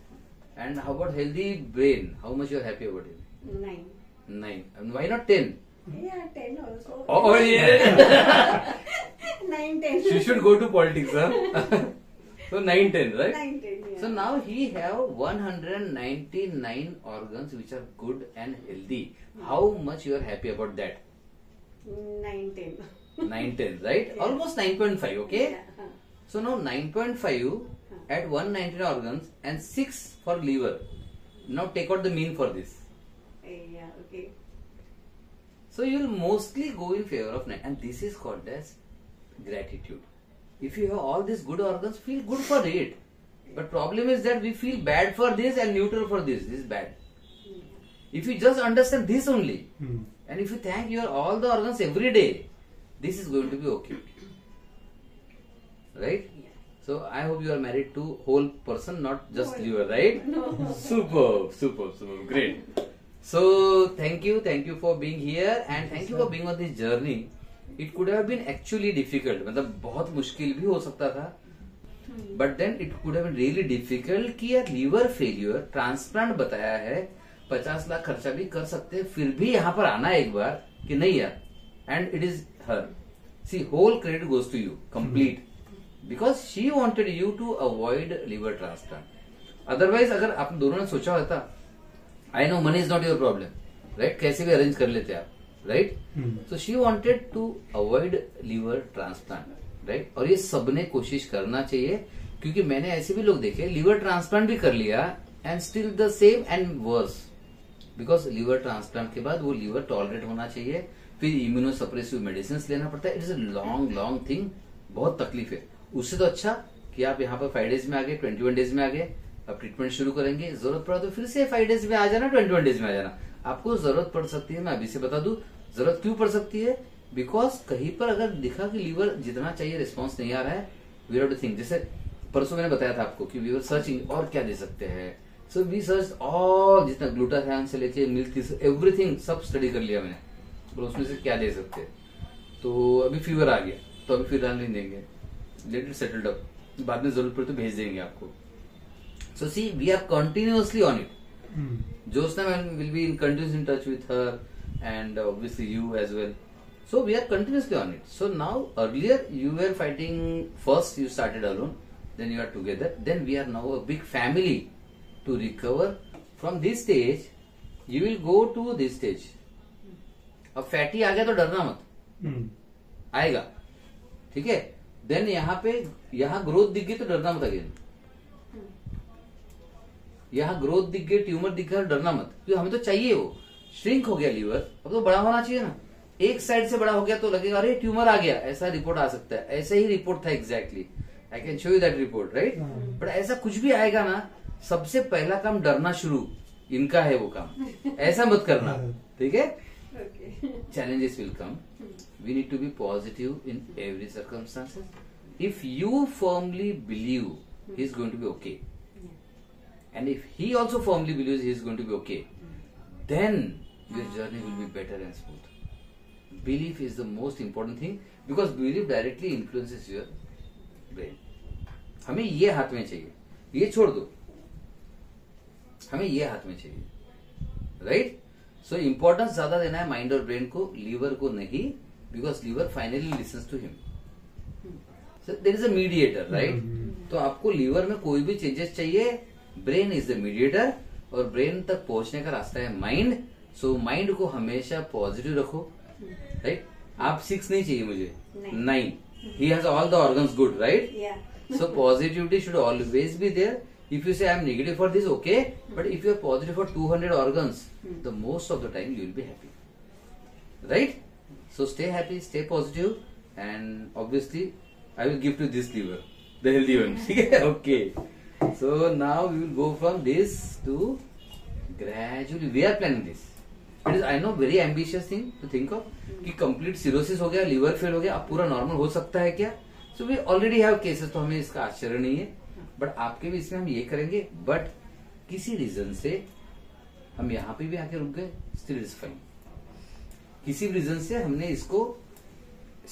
Speaker 1: And how about healthy brain? How much you are happy about it?
Speaker 2: 9.
Speaker 1: 9. And why not 10?
Speaker 2: Yeah, 10 also.
Speaker 1: Oh yeah.
Speaker 2: 9, 10.
Speaker 1: She should go to politics, huh? So 9, 10, right?
Speaker 2: 9, 10, yeah.
Speaker 1: So now he have 199 organs which are good and healthy. How much you are happy about that?
Speaker 2: 9, 10.
Speaker 1: 9, 10, right?
Speaker 2: Yeah.
Speaker 1: Almost 9.5, okay?
Speaker 2: Yeah.
Speaker 1: So now 9.5 at 119 organs and 6 for liver. Now take out the mean for this.
Speaker 2: Yeah, okay.
Speaker 1: So you will mostly go in favor of 9, and this is called as gratitude. If you have all these good organs, feel good for it. But problem is that we feel bad for this and neutral for this. This is bad. If you just understand this only, and if you thank your all the organs every day, this is going to be okay. Right?
Speaker 2: Yeah.
Speaker 1: So I hope you are married to whole person, not just
Speaker 2: Whole.
Speaker 1: liver, right?
Speaker 2: No.
Speaker 1: Superb, great. So thank you for being here and thank you for being on this journey. It could have been actually difficult, मतलब बहुत मुश्किल भी हो सकता था. But then it could have been really difficult कि यार liver failure, transplant बताया है, 50 लाख खर्चा भी कर सकते हैं, फिर भी यहाँ पर आना एक बार कि नहीं यार. And it is her. See, whole credit goes to you, complete. Because she wanted you to avoid liver transplant. Otherwise अगर आप दोनों ने सोचा होता, I know money is not your problem, right? कैसे भी arrange कर लेते आप, right? So she wanted to avoid liver transplant, right? और ये सबने कोशिश करना चाहिए, क्योंकि मैंने ऐसे भी लोग देखे liver transplant भी कर लिया and still the same and worse, because liver transplant के बाद वो liver tolerate होना चाहिए, फिर immunosuppressive medicines लेना पड़ता है. It is a long thing, बहुत तकलीफ है. उससे तो अच्छा कि आप यहाँ पर 5 days में आ गए, 21 days में आ गए, अब ट्रीटमेंट शुरू करेंगे, जरूरत पड़ा तो फिर से 5 days में आ जाना, 21 days में आ जाना. आपको जरूरत पड़ सकती है, मैं अभी से बता दूं, जरूरत क्यों पड़ सकती है? बिकॉज कहीं पर अगर दिखा कि लीवर जितना चाहिए रिस्पॉन्स नहीं आ रहा है, वी हैव टू थिंक. जैसे परसों मैंने बताया था आपको कि वी वर सर्चिंग और क्या दे सकते हैं. सो वी सर्च और जितना ग्लूटाथायोन से लेके मिल्क एवरीथिंग सब स्टडी कर लिया मैंने, और उसमें से क्या दे सकते हैं. तो अभी फीवर आ गया तो अभी फिर नहीं देंगे, लेट इट सेटल्ड अप, बाद में जरूरत पड़े तो भेज देंगे आपको. So see, we are continuously on it. Josna will be in continuous touch with her, and obviously you as well. So we are continuously on it. So now earlier you were fighting. First you started alone, then you are together. Then we are now a big family to recover from this stage. You will go to this stage. अब फैटी आ गया तो डरना मत, आएगा, ठीक है. देन यहाँ ग्रोथ दिख गई तो डरना मत अगेन. यहाँ ग्रोथ दिख गई, ट्यूमर दिख गया, डरना मत, क्योंकि हमें तो चाहिए वो. श्रिंक हो गया लीवर, अब तो बड़ा होना चाहिए ना. एक साइड से बड़ा हो गया तो लगेगा अरे ट्यूमर आ गया, ऐसा रिपोर्ट आ सकता है. ऐसा ही रिपोर्ट था exactly. I can show you that report, right. But ऐसा कुछ भी आएगा ना, सबसे पहला काम डरना शुरू इनका है, वो काम ऐसा मत करना, ठीक है. Challenges will come. We need to be positive in every circumstances. If you firmly believe he's going to be okay, and if he also firmly believes he is going to be okay, then your journey will be better and smooth. Belief is the most important thing because belief directly influences your brain. हमें ये हाथ में चाहिए, ये छोड़ दो, हमें ये हाथ में चाहिए, राइट? सो इंपॉर्टेंस ज्यादा देना है माइंड और ब्रेन को, लीवर को नहीं, because liver finally listens to him. So there is a mediator, right? तो आपको लीवर में कोई भी चेंजेस चाहिए, ब्रेन इज द मीडिएटर और ब्रेन तक पहुंचने का रास्ता है माइंड. सो माइंड को हमेशा पॉजिटिव रखो, राइट? आप 6 नहीं चाहिए मुझे, 9. He has all the organs good, right? So positivity should always be there. If you say I am negative for this, okay, but if you are positive for 200 organs, the most of the time you will be happy, right? So stay happy, stay positive, and obviously I will give to this liver, the healthy one. Okay. So now we will go from this to gradually. We are planning this. It is, I know, very ambitious thing to think of कि complete cirrhosis हो गया, liver fail हो गया, अब पूरा normal हो सकता है क्या? So we already have cases, तो हमें इसका आश्चर्य नहीं है. बट आपके भी इसमें हम ये करेंगे, बट किसी रीजन से हम यहाँ पे भी आके रुक गए, स्टिल इज फाइन. किसी रीजन से हमने इसको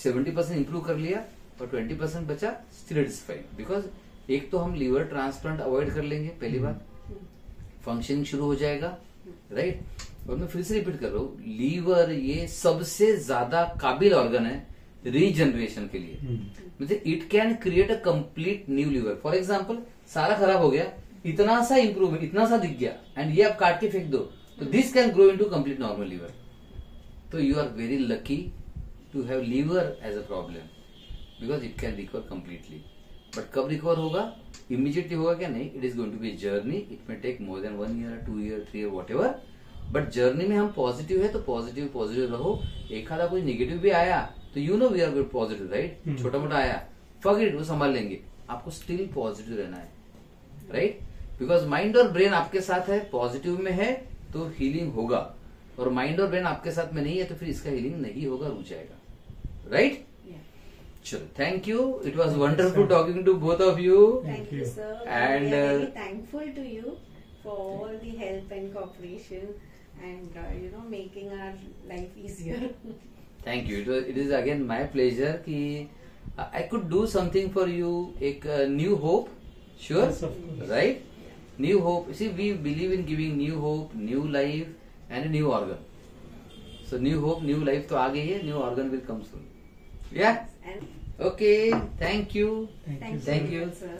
Speaker 1: 70% इंप्रूव कर लिया और 20% बचा, स्टिल इज फाइन. बिकॉज एक तो हम लीवर ट्रांसप्लांट अवॉइड कर लेंगे, पहली बात, फंक्शनिंग शुरू हो जाएगा, राइट? और मैं फिर से रिपीट कर रहा हूँ, लीवर ये सबसे ज्यादा काबिल ऑर्गन है रीजनरेशन के लिए. मतलब it can create a complete new liver. For example, सारा खराब हो गया, इतना सा इंप्रूवमेंट, इतना सा दिख गया, एंड ये आप काट के फेंक दो, तो this can grow into complete normal liver. तो you are very lucky to have liver as a problem, because it can recover completely. But कब रिकवर होगा? इमीडिएटली होगा क्या? नहीं. It is going to be journey. It may take more than 1 year, 2 year, 3 year, what. But journey में हम पॉजिटिव है तो पॉजिटिव रहो. एक आधा कोई निगेटिव भी आया तो you know we are good positive, right? छोटा मोटा आया, फॉरगेट इट, वो संभाल लेंगे. आपको स्टिल पॉजिटिव रहना है, राइट? बिकॉज माइंड और ब्रेन आपके साथ है, पॉजिटिव में है तो हीलिंग होगा, और माइंड और ब्रेन आपके साथ में नहीं है तो फिर इसका हीलिंग नहीं होगा, रुक जाएगा, राइट? चलो, thank you. It was wonderful talking to both of you.
Speaker 2: Thank you, sir.
Speaker 1: And,
Speaker 2: we are very thankful to you for all the help and cooperation and making our life easier.
Speaker 1: Thank you. It is again my pleasure कि I could do something for you. एक new hope, sure,
Speaker 3: Yes, of course.
Speaker 1: Right? New hope. See, we believe in giving new hope, new life and new organ. So new hope, new life तो आ गई है, new organ will come soon. Yeah,
Speaker 2: And
Speaker 1: okay, thank you.
Speaker 3: Thank you.
Speaker 2: thank
Speaker 1: Thank
Speaker 2: you,
Speaker 1: you.
Speaker 2: sir.